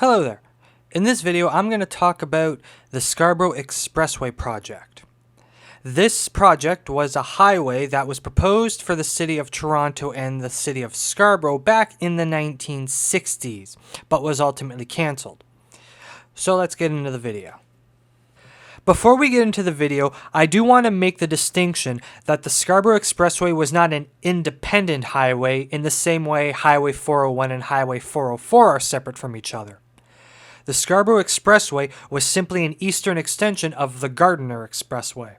Hello there. In this video, I'm going to talk about the Scarborough Expressway project. This project was a highway that was proposed for the city of Toronto and the city of Scarborough back in the 1960s, but was ultimately cancelled. So let's get into the video. Before we get into the video, I do want to make the distinction that the Scarborough Expressway was not an independent highway in the same way Highway 401 and Highway 404 are separate from each other. The Scarborough Expressway was simply an eastern extension of the Gardiner Expressway.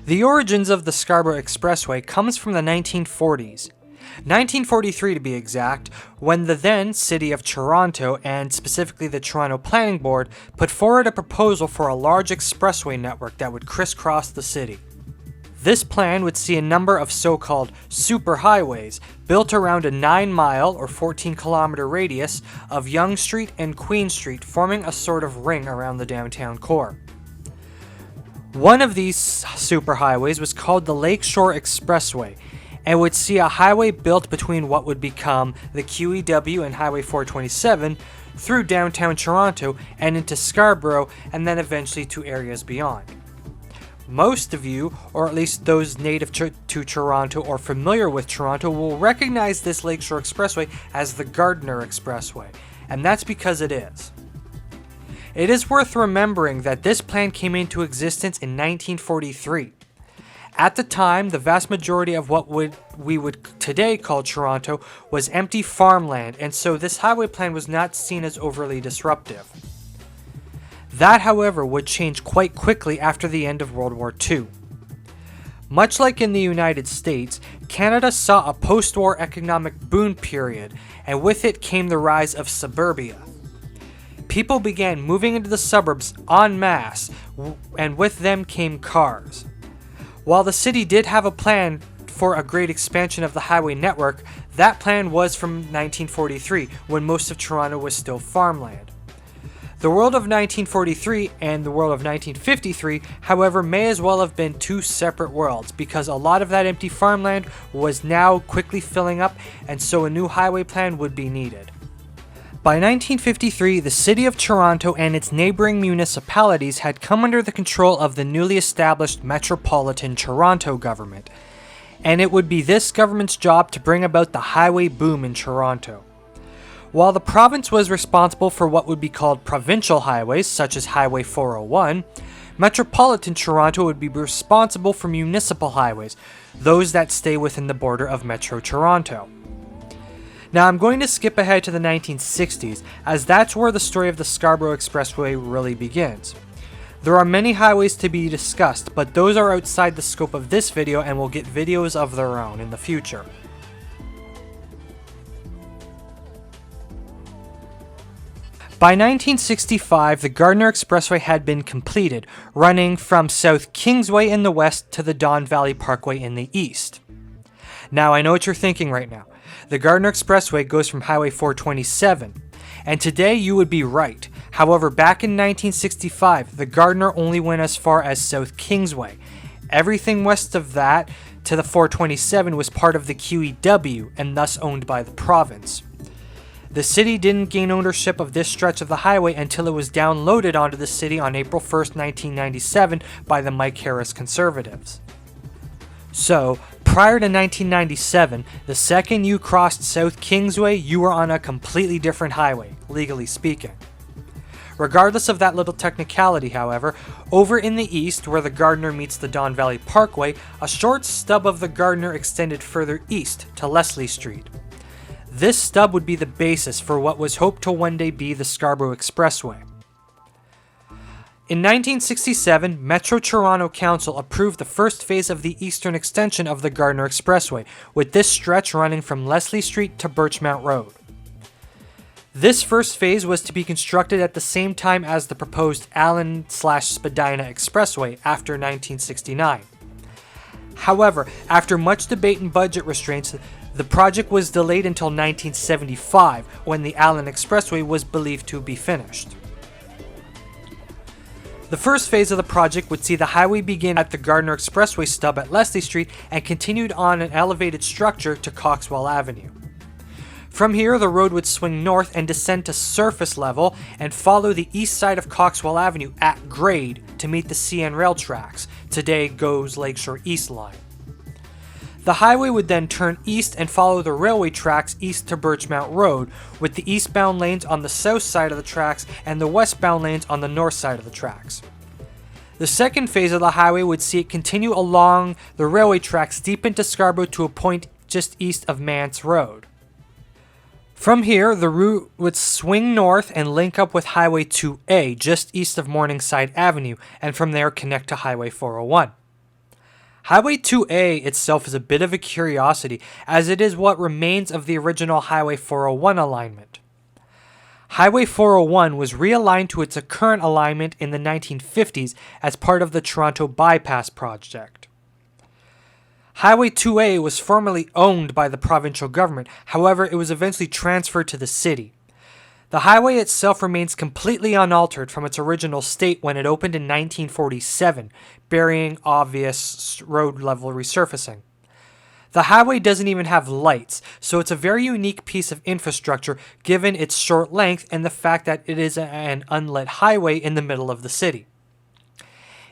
The origins of the Scarborough Expressway comes from the 1940s. 1943 to be exact, when the then City of Toronto, and specifically the Toronto Planning Board, put forward a proposal for a large expressway network that would crisscross the city. This plan would see a number of so-called superhighways built around a 9-mile or 14-kilometer radius of Yonge Street and Queen Street, forming a sort of ring around the downtown core. One of these superhighways was called the Lakeshore Expressway, and would see a highway built between what would become the QEW and Highway 427 through downtown Toronto and into Scarborough, and then eventually to areas beyond. Most of you, or at least those native to Toronto or familiar with Toronto, will recognize this Lakeshore Expressway as the Gardiner Expressway, and that's because it is. It is worth remembering that this plan came into existence in 1943. At the time, the vast majority of what we would today call Toronto was empty farmland, and so this highway plan was not seen as overly disruptive. That, however, would change quite quickly after the end of World War II. Much like in the United States, Canada saw a post-war economic boom period, and with it came the rise of suburbia. People began moving into the suburbs en masse, and with them came cars. While the city did have a plan for a great expansion of the highway network, that plan was from 1943, when most of Toronto was still farmland. The world of 1943 and the world of 1953, however, may as well have been two separate worlds, because a lot of that empty farmland was now quickly filling up, and so a new highway plan would be needed. By 1953, the City of Toronto and its neighboring municipalities had come under the control of the newly established Metropolitan Toronto government, and it would be this government's job to bring about the highway boom in Toronto. While the province was responsible for what would be called provincial highways, such as Highway 401, Metropolitan Toronto would be responsible for municipal highways, those that stay within the border of Metro Toronto. Now I'm going to skip ahead to the 1960s, as that's where the story of the Scarborough Expressway really begins. There are many highways to be discussed, but those are outside the scope of this video and will get videos of their own in the future. By 1965, the Gardiner Expressway had been completed, running from South Kingsway in the west to the Don Valley Parkway in the east. Now I know what you're thinking right now. The Gardiner Expressway goes from Highway 427, and today you would be right. However, back in 1965, the Gardiner only went as far as South Kingsway. Everything west of that to the 427 was part of the QEW and thus owned by the province. The city didn't gain ownership of this stretch of the highway until it was downloaded onto the city on April 1st, 1997 by the Mike Harris Conservatives. So, prior to 1997, the second you crossed South Kingsway, you were on a completely different highway, legally speaking. Regardless of that little technicality, however, over in the east, where the Gardiner meets the Don Valley Parkway, a short stub of the Gardiner extended further east to Leslie Street. This stub would be the basis for what was hoped to one day be the Scarborough Expressway. In 1967, Metro Toronto Council approved the first phase of the eastern extension of the Gardiner Expressway, with this stretch running from Leslie Street to Birchmount Road. This first phase was to be constructed at the same time as the proposed Allen/Spadina Expressway after 1969. However, after much debate and budget restraints, the project was delayed until 1975, when the Allen Expressway was believed to be finished. The first phase of the project would see the highway begin at the Gardiner Expressway stub at Leslie Street and continued on an elevated structure to Coxwell Avenue. From here, the road would swing north and descend to surface level and follow the east side of Coxwell Avenue at grade to meet the CN rail tracks, today GO's Lakeshore East Line. The highway would then turn east and follow the railway tracks east to Birchmount Road, with the eastbound lanes on the south side of the tracks and the westbound lanes on the north side of the tracks. The second phase of the highway would see it continue along the railway tracks deep into Scarborough to a point just east of Mance Road. From here, the route would swing north and link up with Highway 2A just east of Morningside Avenue, and from there connect to Highway 401. Highway 2A itself is a bit of a curiosity, as it is what remains of the original Highway 401 alignment. Highway 401 was realigned to its current alignment in the 1950s as part of the Toronto Bypass Project. Highway 2A was formerly owned by the provincial government, however it was eventually transferred to the city. The highway itself remains completely unaltered from its original state when it opened in 1947, bearing obvious road level resurfacing. The highway doesn't even have lights, so it's a very unique piece of infrastructure given its short length and the fact that it is an unlit highway in the middle of the city.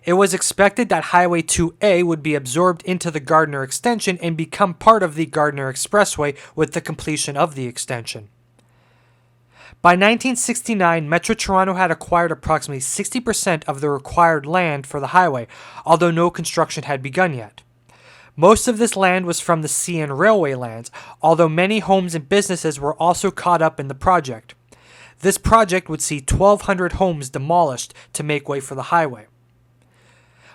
It was expected that Highway 2A would be absorbed into the Gardiner extension and become part of the Gardiner Expressway with the completion of the extension. By 1969, Metro Toronto had acquired approximately 60% of the required land for the highway, although no construction had begun yet. Most of this land was from the CN Railway lands, although many homes and businesses were also caught up in the project. This project would see 1,200 homes demolished to make way for the highway.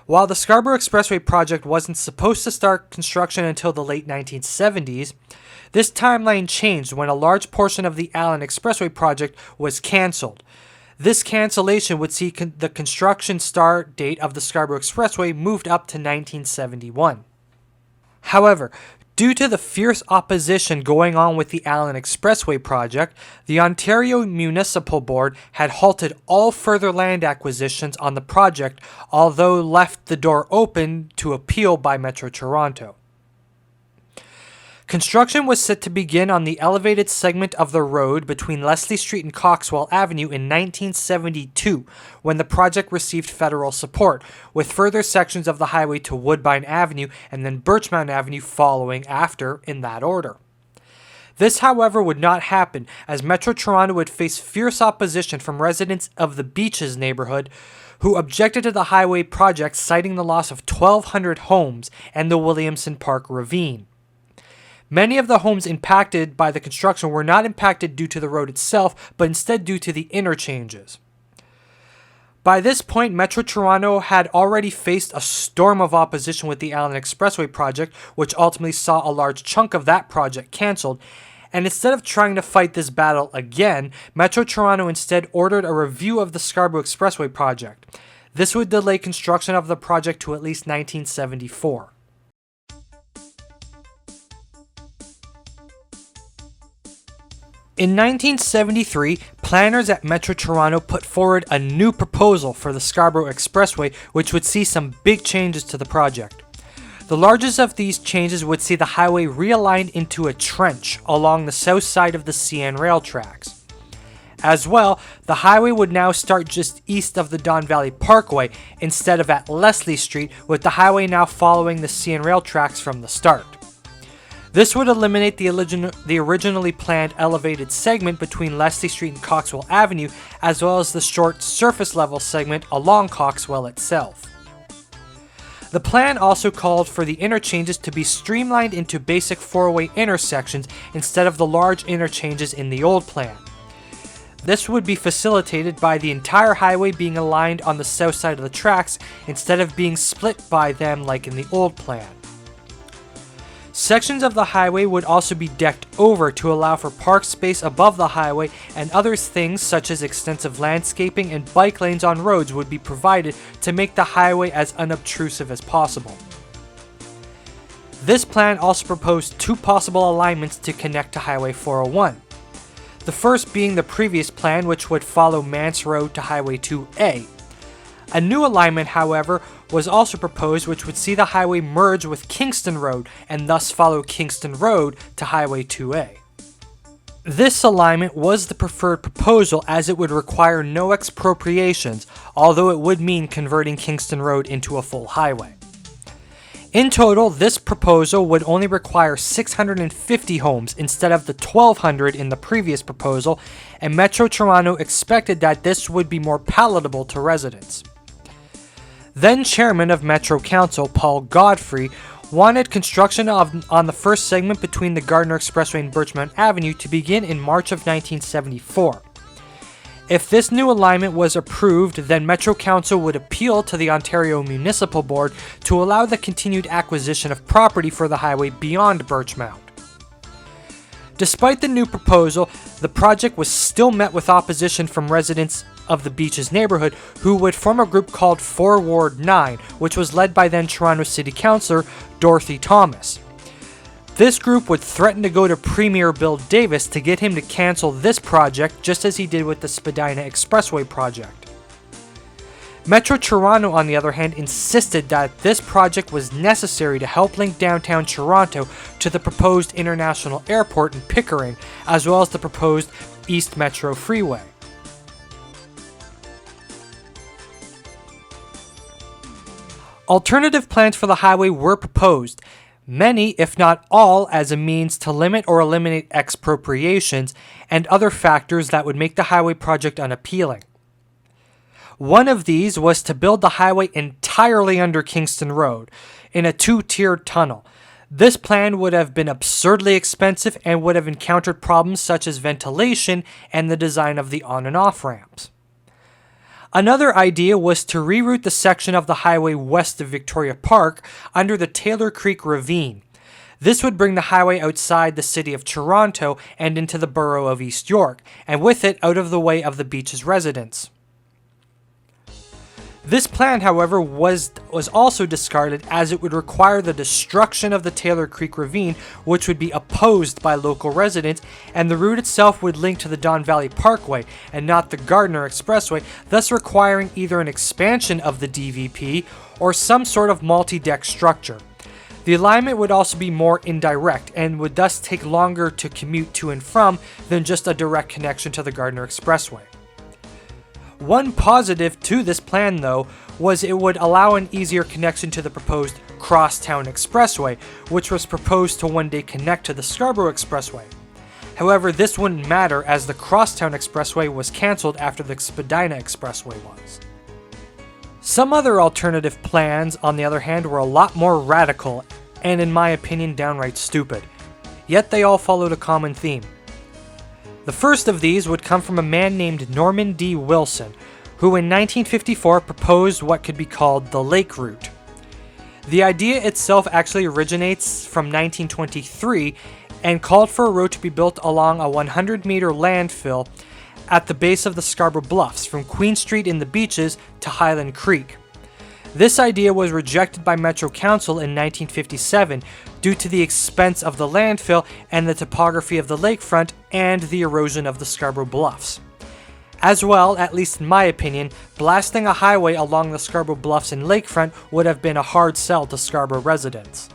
While the Scarborough Expressway project wasn't supposed to start construction until the late 1970s, this timeline changed when a large portion of the Allen Expressway project was cancelled. This cancellation would see the construction start date of the Scarborough Expressway moved up to 1971. However, due to the fierce opposition going on with the Allen Expressway project, the Ontario Municipal Board had halted all further land acquisitions on the project, although left the door open to appeal by Metro Toronto. Construction was set to begin on the elevated segment of the road between Leslie Street and Coxwell Avenue in 1972, when the project received federal support, with further sections of the highway to Woodbine Avenue and then Birchmount Avenue following after in that order. This, however, would not happen, as Metro Toronto would face fierce opposition from residents of the Beaches neighborhood who objected to the highway project, citing the loss of 1,200 homes and the Williamson Park Ravine. Many of the homes impacted by the construction were not impacted due to the road itself, but instead due to the interchanges. By this point, Metro Toronto had already faced a storm of opposition with the Allen Expressway project, which ultimately saw a large chunk of that project cancelled. And instead of trying to fight this battle again, Metro Toronto instead ordered a review of the Scarborough Expressway project. This would delay construction of the project to at least 1974. In 1973, planners at Metro Toronto put forward a new proposal for the Scarborough Expressway, which would see some big changes to the project. The largest of these changes would see the highway realigned into a trench along the south side of the CN rail tracks. As well, the highway would now start just east of the Don Valley Parkway instead of at Leslie Street, with the highway now following the CN rail tracks from the start. This would eliminate the originally planned elevated segment between Leslie Street and Coxwell Avenue, as well as the short surface level segment along Coxwell itself. The plan also called for the interchanges to be streamlined into basic four-way intersections instead of the large interchanges in the old plan. This would be facilitated by the entire highway being aligned on the south side of the tracks instead of being split by them like in the old plan. Sections of the highway would also be decked over to allow for park space above the highway, and other things such as extensive landscaping and bike lanes on roads would be provided to make the highway as unobtrusive as possible. This plan also proposed two possible alignments to connect to Highway 401. The first being the previous plan, which would follow Mance Road to Highway 2A. A new alignment, however, was also proposed, which would see the highway merge with Kingston Road and thus follow Kingston Road to Highway 2A. This alignment was the preferred proposal as it would require no expropriations, although it would mean converting Kingston Road into a full highway. In total, this proposal would only require 650 homes instead of the 1,200 in the previous proposal, and Metro Toronto expected that this would be more palatable to residents. Then Chairman of Metro Council, Paul Godfrey, wanted construction on the first segment between the Gardiner Expressway and Birchmount Avenue to begin in March of 1974. If this new alignment was approved, then Metro Council would appeal to the Ontario Municipal Board to allow the continued acquisition of property for the highway beyond Birchmount. Despite the new proposal, the project was still met with opposition from residents of the Beaches neighborhood, who would form a group called 4 Ward 9, which was led by then Toronto City Councillor Dorothy Thomas. This group would threaten to go to Premier Bill Davis to get him to cancel this project, just as he did with the Gardiner Expressway project. Metro Toronto, on the other hand, insisted that this project was necessary to help link downtown Toronto to the proposed international airport in Pickering, as well as the proposed East Metro Freeway. Alternative plans for the highway were proposed, many, if not all, as a means to limit or eliminate expropriations and other factors that would make the highway project unappealing. One of these was to build the highway entirely under Kingston Road, in a 2-tiered tunnel. This plan would have been absurdly expensive and would have encountered problems such as ventilation and the design of the on and off ramps. Another idea was to reroute the section of the highway west of Victoria Park under the Taylor Creek Ravine. This would bring the highway outside the city of Toronto and into the borough of East York, and with it out of the way of the Beaches residents. This plan, however, was also discarded as it would require the destruction of the Taylor Creek Ravine, which would be opposed by local residents, and the route itself would link to the Don Valley Parkway and not the Gardiner Expressway, thus requiring either an expansion of the DVP or some sort of multi-deck structure. The alignment would also be more indirect and would thus take longer to commute to and from than just a direct connection to the Gardiner Expressway. One positive to this plan, though, was it would allow an easier connection to the proposed Crosstown Expressway, which was proposed to one day connect to the Scarborough Expressway. However, this wouldn't matter as the Crosstown Expressway was cancelled after the Gardiner Expressway was. Some other alternative plans, on the other hand, were a lot more radical and, in my opinion, downright stupid. Yet they all followed a common theme. The first of these would come from a man named Norman D. Wilson, who in 1954 proposed what could be called the Lake Route. The idea itself actually originates from 1923 and called for a road to be built along a 100-meter landfill at the base of the Scarborough Bluffs from Queen Street in the Beaches to Highland Creek. This idea was rejected by Metro Council in 1957 due to the expense of the landfill and the topography of the lakefront and the erosion of the Scarborough Bluffs. As well, at least in my opinion, blasting a highway along the Scarborough Bluffs and lakefront would have been a hard sell to Scarborough residents.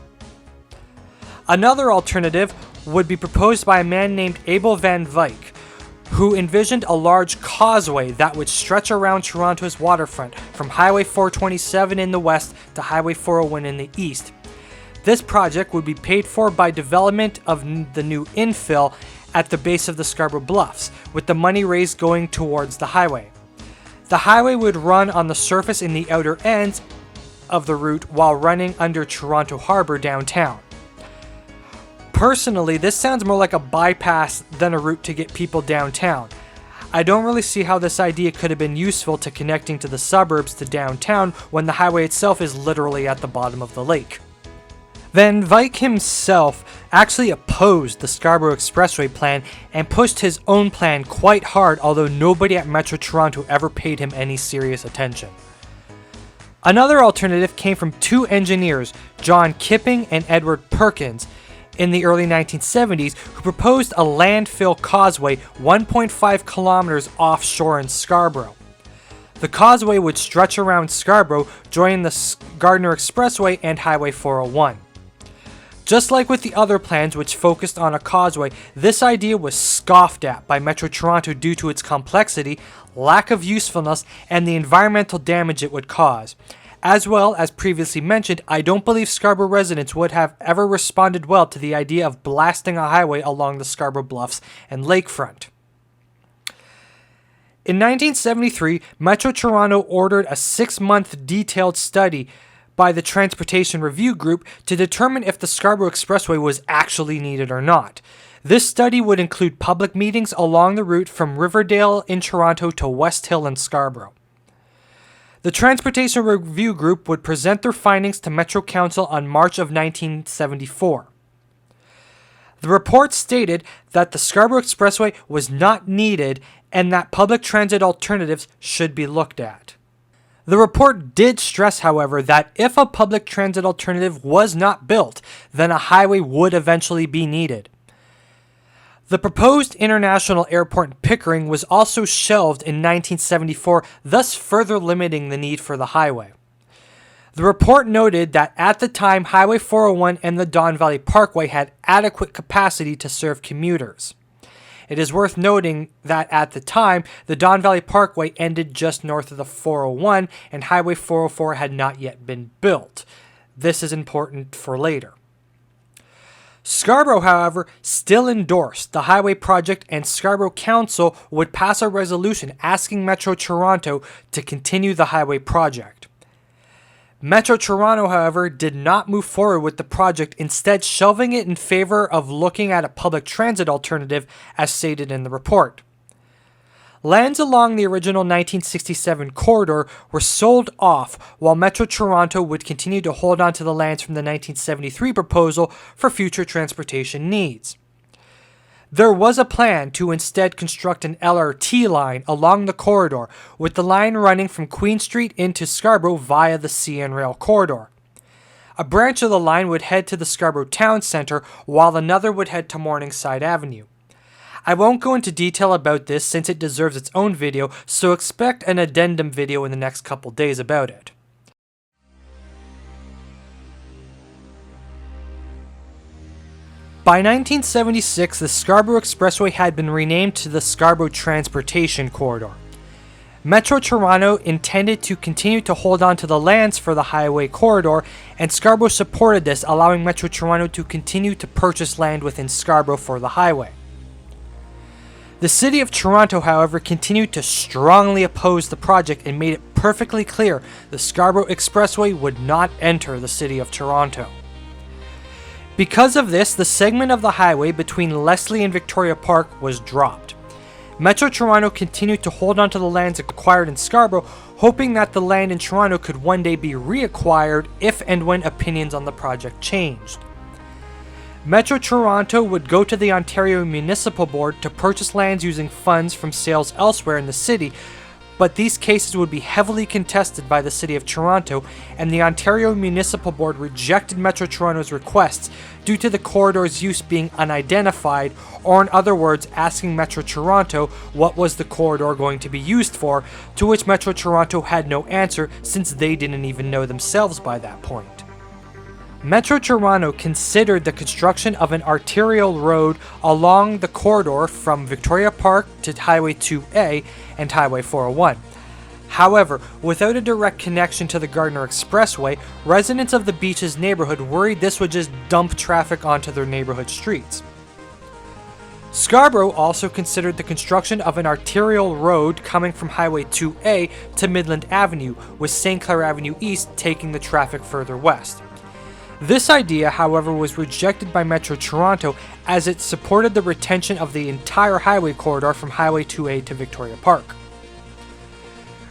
Another alternative would be proposed by a man named Abel Van Wyk, who envisioned a large causeway that would stretch around Toronto's waterfront from Highway 427 in the west to Highway 401 in the east. This project would be paid for by development of the new infill at the base of the Scarborough Bluffs, with the money raised going towards the highway. The highway would run on the surface in the outer ends of the route while running under Toronto Harbour downtown. Personally, this sounds more like a bypass than a route to get people downtown. I don't really see how this idea could have been useful to connecting to the suburbs to downtown when the highway itself is literally at the bottom of the lake. Van Wyk himself actually opposed the Scarborough Expressway plan and pushed his own plan quite hard, although nobody at Metro Toronto ever paid him any serious attention. Another alternative came from two engineers, John Kipping and Edward Perkins, in the early 1970s, who proposed a landfill causeway 1.5 kilometers offshore in Scarborough. The causeway would stretch around Scarborough, joining the Gardiner Expressway and Highway 401. Just like with the other plans which focused on a causeway, this idea was scoffed at by Metro Toronto due to its complexity, lack of usefulness, and the environmental damage it would cause. As well as previously mentioned, I don't believe Scarborough residents would have ever responded well to the idea of blasting a highway along the Scarborough Bluffs and lakefront. In 1973, Metro Toronto ordered a 6-month detailed study by the Transportation Review Group to determine if the Scarborough Expressway was actually needed or not. This study would include public meetings along the route from Riverdale in Toronto to West Hill in Scarborough. The Transportation Review Group would present their findings to Metro Council on March of 1974. The report stated that the Scarborough Expressway was not needed and that public transit alternatives should be looked at. The report did stress, however, that if a public transit alternative was not built, then a highway would eventually be needed. The proposed international airport in Pickering was also shelved in 1974, thus further limiting the need for the highway. The report noted that at the time, Highway 401 and the Don Valley Parkway had adequate capacity to serve commuters. It is worth noting that at the time, the Don Valley Parkway ended just north of the 401 and Highway 404 had not yet been built. This is important for later. Scarborough, however, still endorsed the highway project, and Scarborough Council would pass a resolution asking Metro Toronto to continue the highway project. Metro Toronto, however, did not move forward with the project, instead shelving it in favor of looking at a public transit alternative as stated in the report. Lands along the original 1967 corridor were sold off, while Metro Toronto would continue to hold on to the lands from the 1973 proposal for future transportation needs. There was a plan to instead construct an LRT line along the corridor, with the line running from Queen Street into Scarborough via the CN Rail corridor. A branch of the line would head to the Scarborough Town Centre, while another would head to Morningside Avenue. I won't go into detail about this since it deserves its own video, so expect an addendum video in the next couple days about it. By 1976, the Scarborough Expressway had been renamed to the Scarborough Transportation Corridor. Metro Toronto intended to continue to hold on to the lands for the highway corridor, and Scarborough supported this, allowing Metro Toronto to continue to purchase land within Scarborough for the highway. The City of Toronto, however, continued to strongly oppose the project and made it perfectly clear the Scarborough Expressway would not enter the City of Toronto. Because of this, the segment of the highway between Leslie and Victoria Park was dropped. Metro Toronto continued to hold on to the lands acquired in Scarborough, hoping that the land in Toronto could one day be reacquired if and when opinions on the project changed. Metro Toronto would go to the Ontario Municipal Board to purchase lands using funds from sales elsewhere in the city, but these cases would be heavily contested by the City of Toronto, and the Ontario Municipal Board rejected Metro Toronto's requests due to the corridor's use being unidentified, or in other words, asking Metro Toronto what was the corridor going to be used for, to which Metro Toronto had no answer since they didn't even know themselves by that point. Metro Toronto considered the construction of an arterial road along the corridor from Victoria Park to Highway 2A and Highway 401. However, without a direct connection to the Gardiner Expressway, residents of the Beaches neighborhood worried this would just dump traffic onto their neighborhood streets. Scarborough also considered the construction of an arterial road coming from Highway 2A to Midland Avenue, with St. Clair Avenue East taking the traffic further west. This idea, however, was rejected by Metro Toronto as it supported the retention of the entire highway corridor from Highway 2A to Victoria Park.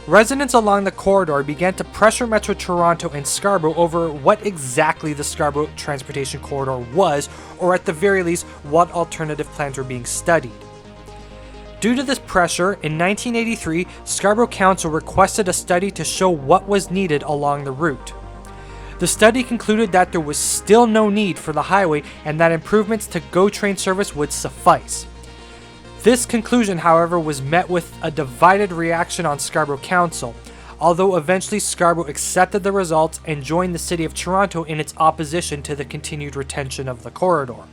Residents along the corridor began to pressure Metro Toronto and Scarborough over what exactly the Scarborough Transportation Corridor was, or at the very least, what alternative plans were being studied. Due to this pressure, in 1983, Scarborough Council requested a study to show what was needed along the route. The study concluded that there was still no need for the highway and that improvements to GO train service would suffice. This conclusion, however, was met with a divided reaction on Scarborough Council. although eventually Scarborough accepted the results and joined the City of Toronto in its opposition to the continued retention of the corridor.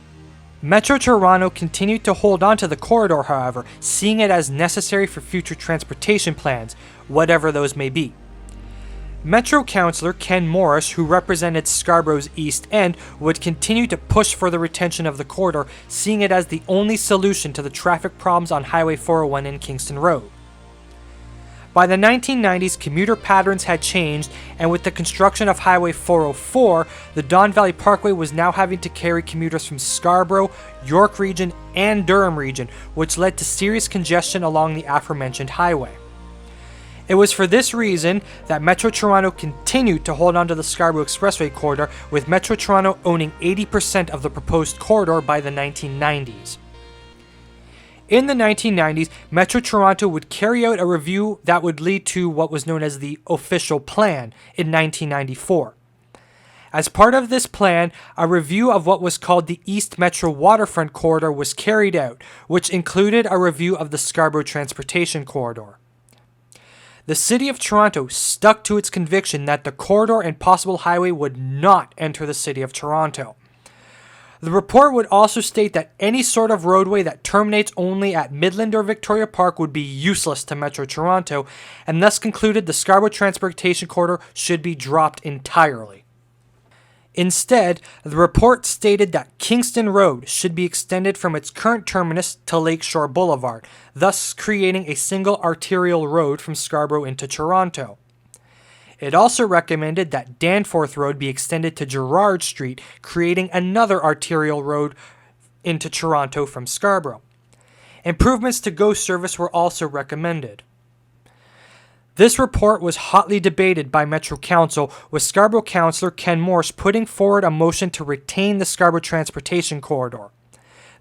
Metro Toronto continued to hold on to the corridor, however, seeing it as necessary for future transportation plans, whatever those may be. Metro Councillor Ken Morris, who represented Scarborough's East End, would continue to push for the retention of the corridor, seeing it as the only solution to the traffic problems on Highway 401 and Kingston Road. By the 1990s, commuter patterns had changed, and with the construction of Highway 404, the Don Valley Parkway was now having to carry commuters from Scarborough, York Region, and Durham Region, which led to serious congestion along the aforementioned highway. It was for this reason that Metro Toronto continued to hold on to the Scarborough Expressway corridor, with Metro Toronto owning 80% of the proposed corridor by the 1990s. In the 1990s, Metro Toronto would carry out a review that would lead to what was known as the Official Plan in 1994. As part of this plan, a review of what was called the East Metro Waterfront Corridor was carried out, which included a review of the Scarborough Transportation Corridor. The City of Toronto stuck to its conviction that the corridor and possible highway would not enter the City of Toronto. The report would also state that any sort of roadway that terminates only at Midland or Victoria Park would be useless to Metro Toronto, and thus concluded the Scarborough Transportation Corridor should be dropped entirely. Instead, the report stated that Kingston Road should be extended from its current terminus to Lakeshore Boulevard, thus creating a single arterial road from Scarborough into Toronto. It also recommended that Danforth Road be extended to Gerrard Street, creating another arterial road into Toronto from Scarborough. Improvements to GO service were also recommended. This report was hotly debated by Metro Council, with Scarborough Councillor Ken Morse putting forward a motion to retain the Scarborough Transportation Corridor.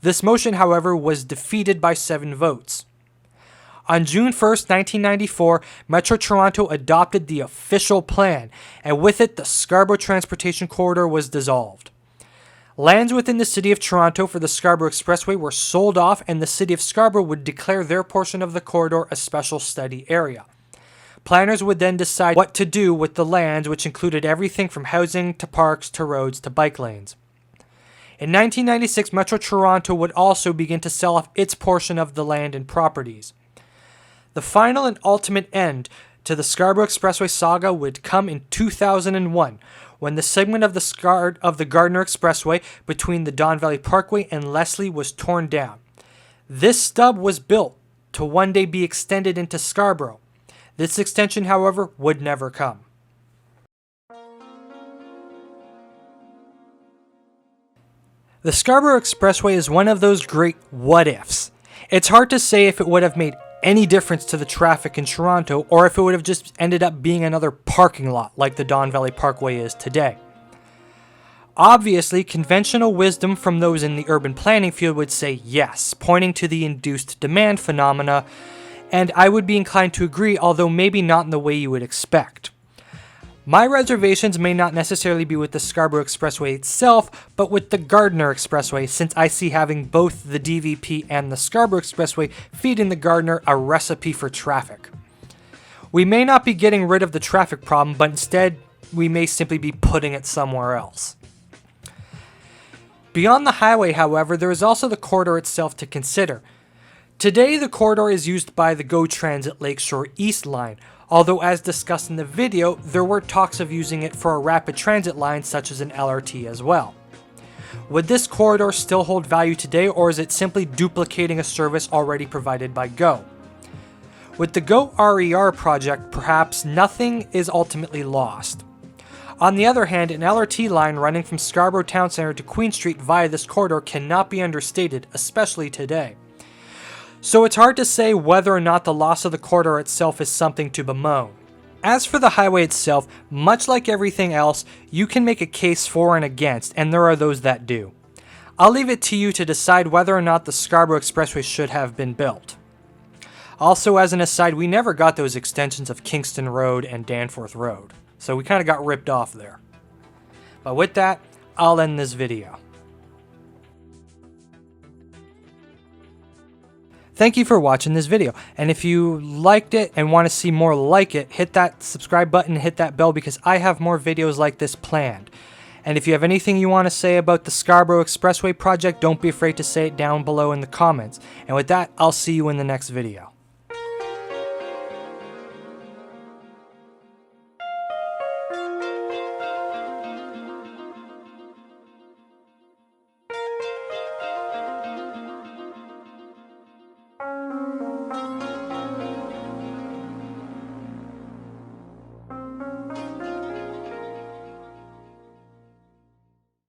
This motion, however, was defeated by 7 votes. On June 1, 1994, Metro Toronto adopted the Official Plan, and with it, the Scarborough Transportation Corridor was dissolved. Lands within the City of Toronto for the Scarborough Expressway were sold off, and the City of Scarborough would declare their portion of the corridor a special study area. Planners would then decide what to do with the lands, which included everything from housing to parks to roads to bike lanes. In 1996, Metro Toronto would also begin to sell off its portion of the land and properties. The final and ultimate end to the Scarborough Expressway saga would come in 2001, when the segment of the Gardiner Expressway between the Don Valley Parkway and Leslie was torn down. This stub was built to one day be extended into Scarborough. This extension, however, would never come. The Scarborough Expressway is one of those great what-ifs. It's hard to say if it would have made any difference to the traffic in Toronto, or if it would have just ended up being another parking lot like the Don Valley Parkway is today. Obviously, conventional wisdom from those in the urban planning field would say yes, pointing to the induced demand phenomena, and I would be inclined to agree, although maybe not in the way you would expect. My reservations may not necessarily be with the Scarborough Expressway itself, but with the Gardiner Expressway, since I see having both the DVP and the Scarborough Expressway feeding the Gardiner a recipe for traffic. We may not be getting rid of the traffic problem, but instead we may simply be putting it somewhere else. Beyond the highway, however, there is also the corridor itself to consider. Today, the corridor is used by the GO Transit Lakeshore East line, although as discussed in the video, there were talks of using it for a rapid transit line such as an LRT as well. Would this corridor still hold value today, or is it simply duplicating a service already provided by GO? With the GO RER project, perhaps nothing is ultimately lost. On the other hand, an LRT line running from Scarborough Town Centre to Queen Street via this corridor cannot be understated, especially today. So it's hard to say whether or not the loss of the corridor itself is something to bemoan. As for the highway itself, much like everything else, you can make a case for and against, and there are those that do. I'll leave it to you to decide whether or not the Scarborough Expressway should have been built. Also, as an aside, we never got those extensions of Kingston Road and Danforth Road, so we kind of got ripped off there. But with that, I'll end this video. Thank you for watching this video, and if you liked it and want to see more like it, hit that subscribe button, hit that bell, because I have more videos like this planned. And if you have anything you want to say about the Scarborough Expressway project, don't be afraid to say it down below in the comments. And with that, I'll see you in the next video.